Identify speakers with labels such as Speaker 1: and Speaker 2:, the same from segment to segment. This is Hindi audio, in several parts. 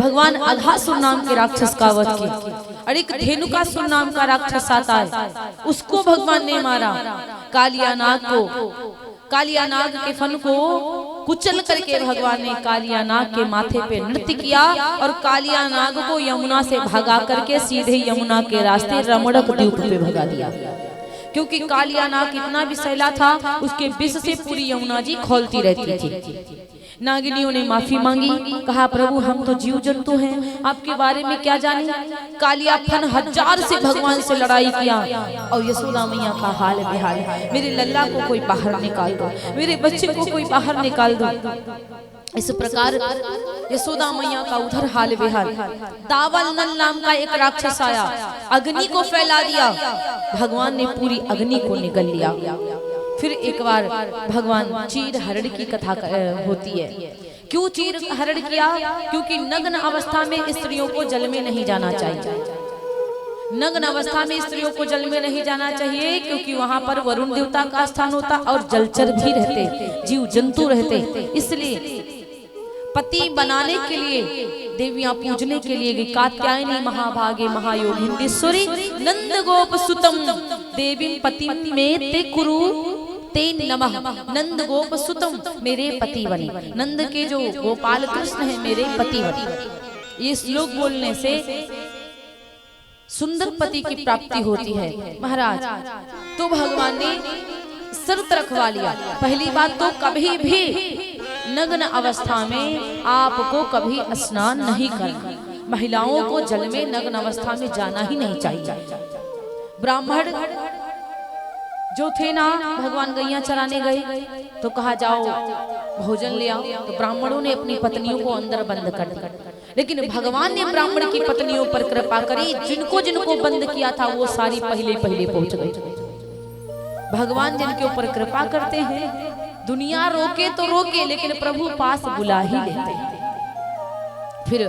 Speaker 1: भगवान अघासुर नाम के राक्षस का वध किया और एक धेनुकासुर नाम का राक्षस आता है, उसको भगवान ने मारा। कालिया नाग के फन को कुचल करके भगवान ने कालिया नाग के माथे पे नृत्य किया और कालिया नाग को यमुना से भगा करके सीधे यमुना के रास्ते रमणक द्वीप पे भगा दिया। क्योंकि कालिया नाग इतना विषैला था, उसके विष से पूरी यमुना जी खौलती रहती थी। नागिनियों ने माफी मांगी, कहा प्रभु हम तो जीव जंतु हैं, आपके बारे में क्या जाने। कालिया फन 1000 से भगवान से लड़ाई किया और यशोदा मैया का हाल बेहाल, मेरे लल्ला को कोई बाहर निकाल दो, मेरे बच्चे को कोई बाहर निकाल दो। इस प्रकार यशोदा मैया का उधर हाल बेहाल। दावल नल नाम का एक राक्षस आया, अग्नि को फैला दिया, भगवान ने पूरी अग्नि को निगल लिया। फिर एक बार भगवान चीर हरण की कथा होती है। क्यों चीर हरण किया? क्योंकि नग्न अवस्था में स्त्रियों को जल में नहीं जाना चाहिए। नग्न अवस्था में स्त्रियों को जल में नहीं जाना चाहिए, क्योंकि वहां पर वरुण देवता का स्थान होता और जलचर भी रहते, जीव जंतु रहते। इसलिए पति बनाने के लिए, देवियां पूजने के लिए गई। कात्यायनी महाभागे महायोगिंदेश्वरी नंद गोप सुतम देवी पति में ते कुरु ते नमः। नंद गोप सुतम, मेरे पति बने। नंद के जो गोपाल कृष्ण है मेरे पति बने। ये श्लोक बोलने से सुंदर पति की प्राप्ति होती है महाराज। तो भगवान ने शर्त रखवा लिया, पहली बात तो कभी भी नग्न अवस्था में आपको कभी स्नान नहीं करना। महिलाओं को जल में नग्न अवस्था में जाना ही नहीं चाहिए। ब्राह्मण जो थे ना, भगवान गैया चराने गए तो कहा जाओ भोजन ले आओ, तो ब्राह्मणों ने अपनी पत्नियों को अंदर बंद कर दिया। लेकिन भगवान ने ब्राह्मण की पत्नियों पर कृपा करी, जिनको जिनको बंद किया था वो सारी पहले पहुंच गई। भगवान जिनके ऊपर कृपा करते हैं, दुनिया रोके तो रोके लेकिन प्रभु पास बुला ही लेते हैं। फिर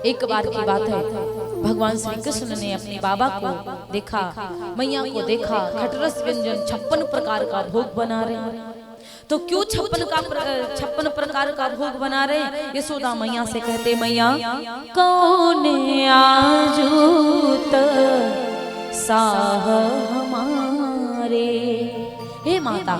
Speaker 1: एक बार की बात है, भगवान श्री कृष्ण ने अपने बाबा को देखा, मैया को देखा, खटरस व्यंजन 56 प्रकार का भोग बना रहे हैं। तो क्यों 56 प्रकार का भोग बना रहे हैं? यशोदा मैया से कहते, मैया कौन आजूत साह हमारे। हे माता,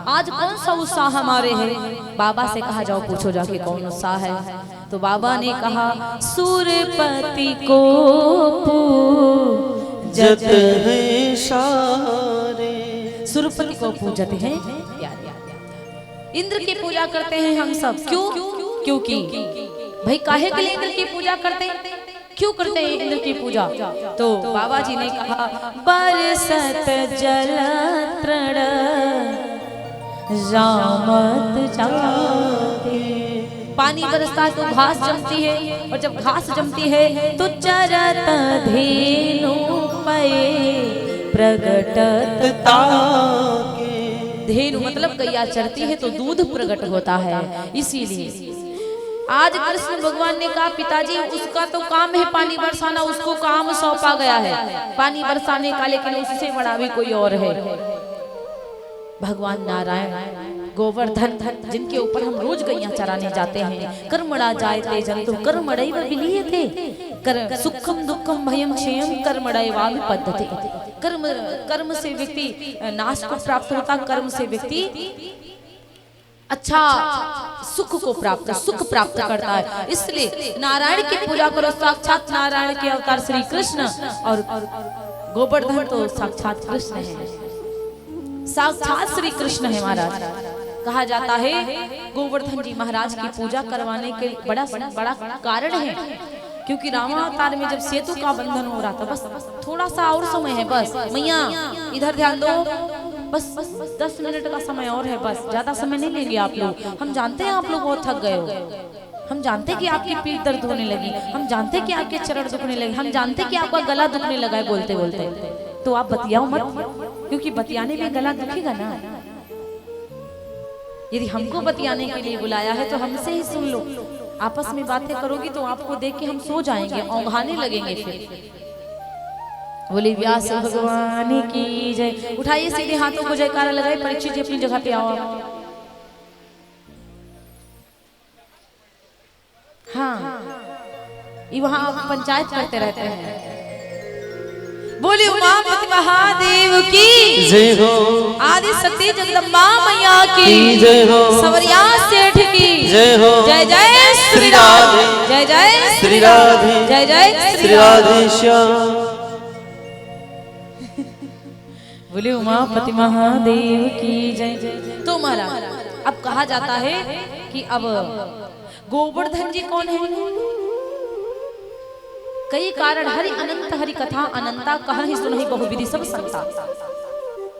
Speaker 1: आज कौन सा उत्साह हमारे है? बाबा से कहा जाओ पूछो जाके कौन उत्साह है। तो बाबा ने कहा सूरपति को पूजत है सारे। सूरपति को पूजत हैं प्यारे, इंद्र की पूजा करते हैं हम सब। क्यों? क्योंकि भाई काहे के लिए इंद्र की पूजा करते हैं? क्यों करते हैं इंद्र की पूजा? तो बाबा जी ने कहा बरसत जल तृण जामत जाते। पानी बरसता है तो घास जमती है, और जब घास जमती है तो चरत धेनु पये प्रगटत ताके। धेनु मतलब गैया चरती है तो दूध प्रकट होता है। इसीलिए आज कृष्ण भगवान ने कहा पिताजी उसका तो काम है पानी बरसाना, उसको काम सौंपा गया है पानी बरसाने का, लेकिन उससे बड़ा भी कोई और है। भगवान नारायण गोवर्धन जिनके ऊपर हम रोज गैया चराने जाते हैं। कर्मणा जायते जंतु कर्मणैव विलीयते, सुखम दुखम भयम क्षेयम कर्मणैवाभि पद्धते। कर्म से व्यक्ति नाश को प्राप्त होता, कर्म से व्यक्ति अच्छा सुख प्राप्त करता है। इसलिए नारायण की पूजा करो, साक्षात नारायण के अवतार श्री कृष्ण, और गोवर्धन तो साक्षात कृष्ण है, साक्षात श्री कृष्ण है महाराज। कहा जाता है गोवर्धन जी महाराज की पूजा करवाने के बड़ा कारण है, क्योंकि रामावतार में जब सेतु का बंधन हो रहा था, बस थोड़ा सा और समय है, बस मैया इधर ध्यान दो, बस 10 मिनट का समय और है, बस ज्यादा समय नहीं लेंगे आप लोग। हम जानते हैं आप लोग बहुत थक गए हो, हम जानते हैं कि आपकी पीठ दर्द होने लगी, हम जानते हैं कि आपके चरण दुखने लगे, हम जानते हैं कि आपका गला दुखने लगा है बोलते बोलते। तो आप बतियाओ मत, क्योंकि बतियाने में गला दुखेगा ना। यदि हमको बतियाने के लिए बुलाया है तो हमसे ही सुन लो। आपस में बातें करोगी तो आपको देख के हम सो जाएंगे, औंघाने लगेंगे। फिर बोले व्यास भगवान की जय। उठाइए सीधे हाथों को जयकारा लगाए, परीक्षित जी अपनी जगह पे आओ। हाँ ये वहाँ पंचायत करते रहते हैं। बोली उमापति महादेव की
Speaker 2: जय हो,
Speaker 1: आदि शक्ति जगदम्बा मैया की
Speaker 2: जय हो,
Speaker 1: सवरिया सेठ की
Speaker 2: जय हो,
Speaker 1: जय जय
Speaker 2: श्री राधे,
Speaker 1: जय जय
Speaker 2: श्री राधे,
Speaker 1: जय जय
Speaker 2: श्री राधे श्याम।
Speaker 1: बोले उमापति महादेव की जय जय। तो महाराज अब कहा जाता है कि अब गोवर्धन जी कौन है? कई कारण हरि अनंत हरि कथा अनंता कहि सुनहि बहुविधि सब संता।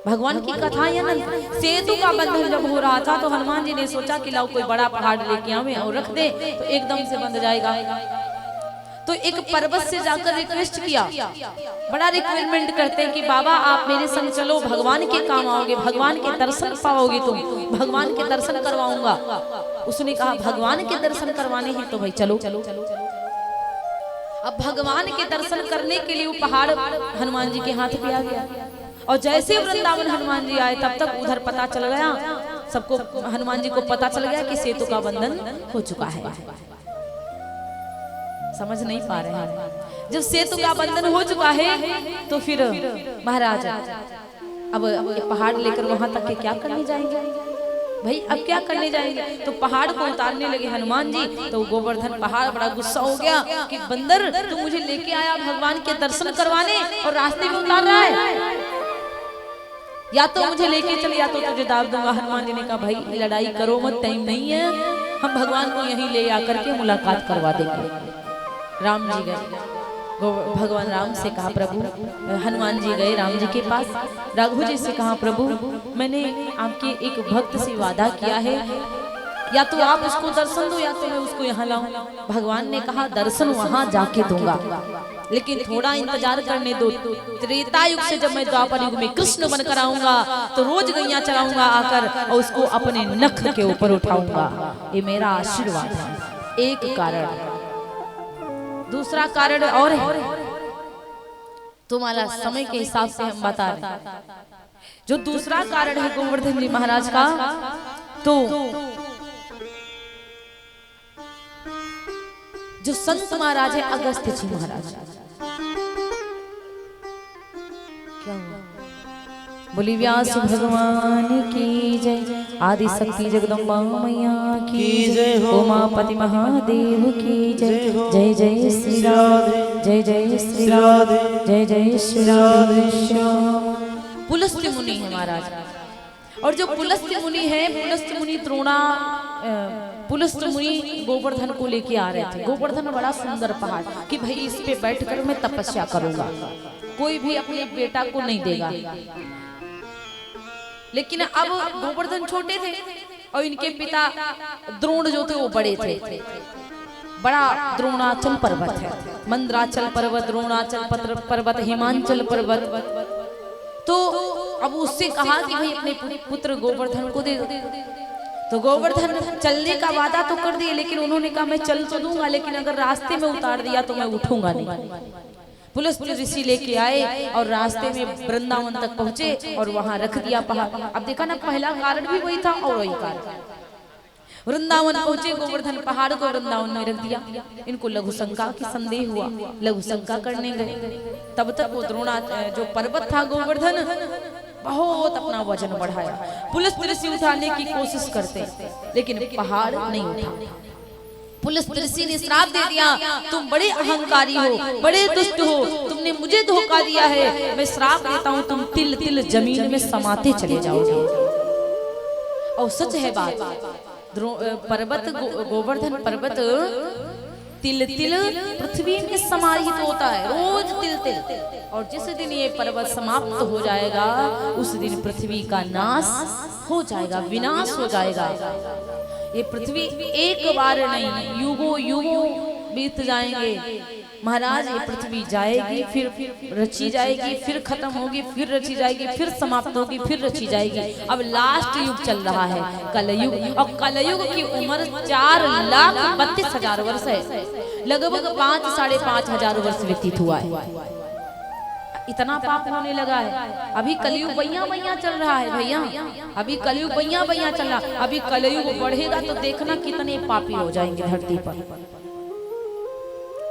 Speaker 1: भगवान की कथा अनंत। सेतु का बंधन जब हो रहा था तो हनुमान जी ने सोचा कि लाओ कोई बड़ा पहाड़ लेके आवे और रख दे तो एकदम से बंध जाएगा। तो एक पर्वत से जाकर रिक्वेस्ट किया, बड़ा रिक्वायरमेंट करते हैं कि बाबा आप मेरे संग चलो, भगवान के काम आओगे, भगवान के दर्शन पाओगे, तुम भगवान के दर्शन करवाऊंगा। उसने कहा भगवान के दर्शन करवाने हैं तो भाई चलो चलो चलो। अब भगवान के दर्शन करने के लिए वो पहाड़ हनुमान जी के हाथ पे आ गया और जैसे वृंदावन हनुमान जी आए तब तक उधर पता चल गया सबको, हनुमान जी को पता चल गया कि सेतु का बंधन हो चुका है। समझ नहीं पा रहे हैं। जब सेतु का बंधन हो चुका है तो फिर महाराज अब ये पहाड़ लेकर वहां तक के क्या करने जाएंगे भाई? अब क्या करने जाएंगे? तो पहाड़ को उतारने लगे हनुमान जी। तो गोवर्धन पहाड़ बड़ा गुस्सा हो गया कि बंदर तू मुझे लेके आया भगवान के दर्शन करवाने और रास्ते में उतार रहा है, या तो मुझे लेके चल या तो तुझे दाब दूंगा। हनुमान जी ने कहा भाई लड़ाई करो मत, टाइम नहीं है, हम भगवान को यहीं ले आकर के मुलाकात करवा देंगे। राम जी गए, भगवान राम से कहा प्रभु, हनुमान जी गए राम जी के पास, रघु जी से कहा प्रभु मैंने आपके एक भक्त से वादा किया है, या तो आप उसको दर्शन दो या तो मैं उसको यहाँ लाऊं। भगवान ने कहा दर्शन वहां जाके दूंगा, लेकिन थोड़ा इंतजार करने दो। त्रेता युग से जब मैं द्वापर युग में कृष्ण बनकर आऊंगा तो रोज गैया चलाऊंगा आकर और उसको अपने नख के ऊपर उठाऊंगा। ये मेरा आशीर्वाद है। एक कारण। दूसरा कारण और है, तुम्हारा समय के हिसाब से हम बता रहे हैं। जो दूसरा कारण है गोवर्धन जी महाराज का, तो जो संत महाराज है अगस्त्य जी महाराज, क्या हुआ? बोली व्यास भगवान की जय, आदि शक्ति जगदम्बा मैया की जय, उमापति महादेव की जय। जय जय श्री राधे, जय जय श्री राधे, जय जय श्री राधे श्याम। पुलस्त्य मुनि है महाराज, और जो पुलस्त्य मुनि है, पुलस्त्य मुनि द्रोणा, पुलस्त्य मुनि गोवर्धन को लेके आ रहे थे। गोवर्धन बड़ा सुंदर पहाड़ कि भाई इस पे बैठकर मैं तपस्या करूंगा, कोई भी अपने बेटा को नहीं देगा। लेकिन अब गोवर्धन छोटे थे और इनके पिता द्रोण जो थे वो बड़े थे। बड़ा द्रोणाचल पर्वत है, मंदराचल पर्वत, द्रोणाचल पर्वत, हिमांचल पर्वत। तो अब उससे कहा कि भाई अपने पुत्र गोवर्धन को दे दो। तो गोवर्धन चलने का वादा तो कर दिए, लेकिन उन्होंने कहा मैं चल तो दूंगा, लेकिन अगर रास्ते में उतार दिया तो मैं उठूंगा नहीं। पुलस्त्य ऋषि लेके आए और रास्ते में वृंदावन तक पहुंचे और वहां रख दिया पहाड़। अब देखा ना, पहला कारण भी वही था और वही कारण। वृंदावन पहुंचे, गोवर्धन पहाड़ को वृंदावन में रख दिया। इनको लघु शंका की संदेह हुआ, लघु शंका करने गए। तब तक वो द्रोणा जो पर्वत था गोवर्धन बहुत अपना वजन बढ़ाया। पुलस्त्य ऋषि उठाने की कोशिश करते लेकिन पहाड़ नहीं उठा। पुलस्त्य ऋषि ने श्राप दे दिया, तुम बड़े अहंकारी हो, बड़े दुष्ट हो, तुमने मुझे धोखा दिया है, मैं श्राप देता हूँ तुम तिल तिल जमीन में समाते चले जाओगे। और सच है बात, पर्वत गोवर्धन पर्वत तिल तिल पृथ्वी में समाहित होता है, रोज तिल तिल। और जिस दिन ये पर्वत समाप्त हो जाएगा उस दिन पृथ्वी का नाश हो जाएगा, विनाश हो जाएगा। ये पृथ्वी एक बार नहीं, युगों युगों बीत जाएंगे महाराज। ये पृथ्वी जाएगी, फिर रची जाएगी, फिर खत्म होगी, फिर रची जाएगी, फिर समाप्त होगी, फिर रची जाएगी। अब लास्ट युग चल रहा है कलयुग, और कलयुग की उम्र 4,32,000 वर्ष है। लगभग 5-5,500 वर्ष व्यतीत हुआ है। इतना पाप होने लगा है। अभी कलयुग बैया बैया चल रहा है भैया, अभी कलयुग बैया बैया चल रहा। अभी कलयुग बढ़ेगा तो देखना कितने पापी हो जाएंगे धरती पर।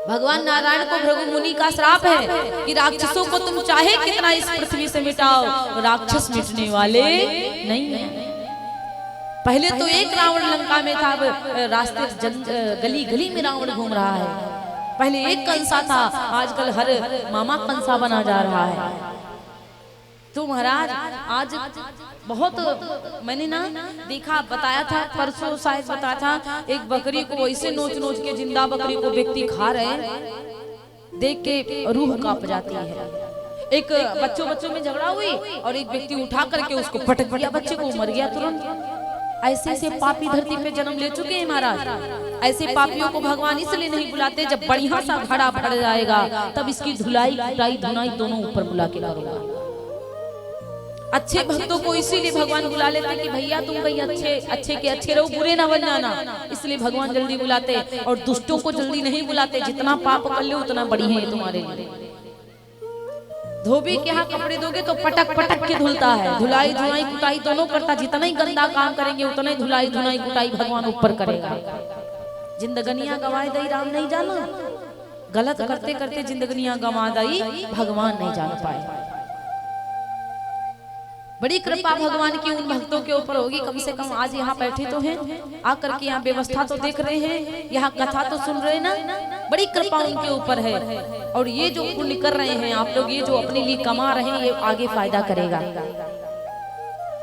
Speaker 1: भगवान नारायण को भृगु मुनि का श्राप है कि राक्षसों को तुम चाहे कितना इस पृथ्वी से मिटाओ, राक्षस मिटने वाले नहीं है। पहले तो एक रावण लंका में था, अब रास्ते गली गली में रावण घूम रहा है। पहले एक कंसा था, आजकल हर मामा कंसा बना जा रहा है। तो महाराज आज बहुत मैंने ना देखा, बताया था परसों शायद बताया था, एक बकरी को ऐसे नोच नोच के, जिंदा बकरी को व्यक्ति खा रहे, देख के रूह कांप जाती है। एक बच्चों में झगड़ा हुई और एक व्यक्ति उठा करके उसको पटक दिया, बच्चे को मर गया तुरंत। ऐसे ऐसे पापी धरती पे जन्म ले चुके हैं महाराज। ऐसे पापियों को भगवान इसलिए नहीं बुलाते, जब बढ़िया सा घड़ा भर जाएगा तब इसकी धुलाई कुटाई धुनाई दोनों ऊपर बुला के करोगा। अच्छे भक्तों को इसीलिए भगवान बुला लेते कि भैया तुम भाई अच्छे के अच्छे रहो, बुरे ना बन जाना, इसलिए भगवान जल्दी बुलाते। और दुष्टों को जल्दी नहीं बुलाते, जितना पाप कर ले उतना बड़ी है तुम्हारे लिए। धोबी के यहाँ कपड़े दोगे तो पटक पटक के धुलता है, धुलाई धुनाई कुटाई दोनों करता। जितना ही गंदा काम करेंगे उतना ही धुलाई धुनाई कुटाई भगवान ऊपर करेगा। जिंदगनियां गवाए दई राम नहीं जाना, गलत करते करते जिंदगनियां गवा दई भगवान नहीं जान पाए। बड़ी कृपा भगवान की उन भक्तों के ऊपर होगी, कम से कम आज यहाँ बैठे तो हैं, आकर के यहाँ व्यवस्था तो देख रहे हैं, यहाँ कथा तो सुन रहे ना, बड़ी कृपा उनके ऊपर है। और ये जो पुण्य कर रहे हैं आप लोग, ये जो अपने लिए कमा रहे हैं, ये आगे फायदा करेगा,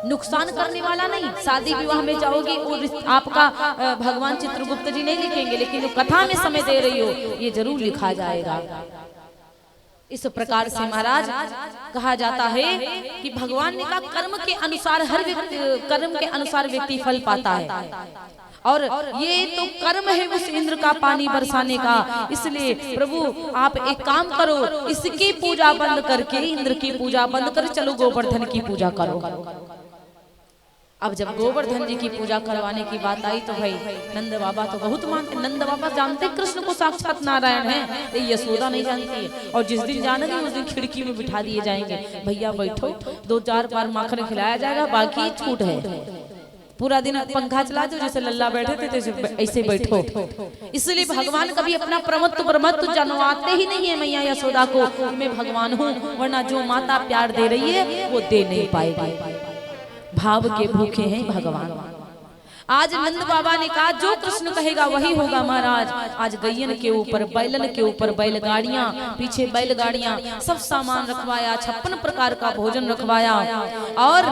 Speaker 1: नुकसान करने वाला नहीं। शादी विवाह में जाओगी और आपका भगवान चित्रगुप्त जी नहीं लिखेंगे, लेकिन जो कथा में समय दे रही हो ये जरूर लिखा जाएगा। इस प्रकार से महाराज कहा जाता है कि भगवान ने कहा कर्म के अनुसार हर व्यक्ति, कर्म के अनुसार व्यक्ति फल पाता है। और ये तो कर्म है उस इंद्र का पानी बरसाने का। इसलिए प्रभु आप एक काम करो, इसकी पूजा बंद करके इंद्र की पूजा बंद कर चलो गोवर्धन की पूजा करो। अब जब गोवर्धन जी की पूजा करवाने की बात आई तो भाई नंद बाबा तो बहुत मानते। नंद बाबा जानते कृष्ण को साक्षात नारायण है, ये यशोदा नहीं जानती है। और जिस दिन जानेंगे उस दिन खिड़की में बिठा दिए जाएंगे, भैया बैठो, 2-4 बार माखन खिलाया जाएगा, बाकी छूट है। पूरा दिन पंखा चला दो, जैसे लल्ला बैठे थे ऐसे बैठो। इसलिए भगवान कभी अपना प्रमत्व जनवाते ही नहीं है मैया यशोदा को, मैं भगवान हूँ, वरना जो माता प्यार दे रही है वो दे नहीं पाएगी। भाव के भूखे हैं भगवान। आज नंद बाबा ने कहा जो कृष्ण कहेगा वही होगा महाराज। आज गैयन के ऊपर, बैलन के ऊपर बैलगाड़ियां, पीछे बैलगाड़ियां, सब सामान रखवाया, 56 प्रकार का भोजन रखवाया और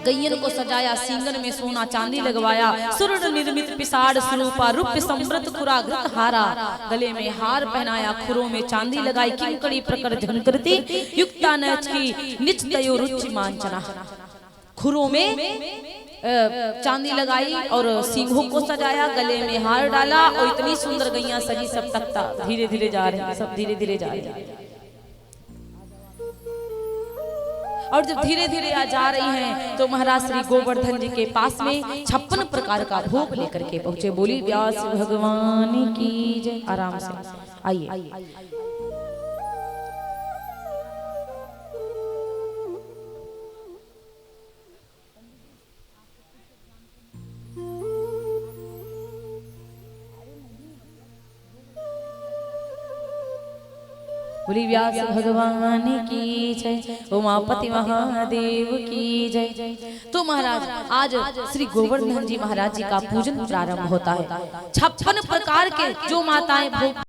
Speaker 1: गैयन को सजाया, सींगन में सोना चांदी लगवाया, सुवर्ण निर्मित पिसाड़ स्वरूपा रूप समृद्ध खुराघृत हारा, गले में हार पहनाया, खुरों में चांदी लगाई, किंकड़ी प्रकर झनकरती युक्ता नच की निच तयो रुचि मांचना। खुरों में चांदी लगाई और सींगों को सजाया, गले में हार डाला और इतनी सुंदर गैया सजी, सब तख्ता धीरे धीरे जा रहे हैं, सब धीरे धीरे जा रहे हैं। और जब धीरे धीरे जा रही हैं तो महाराज श्री गोवर्धन जी के पास में 56 प्रकार का भोग लेकर के पहुंचे। बोली व्यास भगवान की जय। आराम से आइए। बोली व्यास भगवान की जय, उमापति महादेव की जय। तो महाराज आज श्री गोवर्धन जी महाराज जी का पूजन प्रारंभ होता है। 56 प्रकार के जो माताएं भोग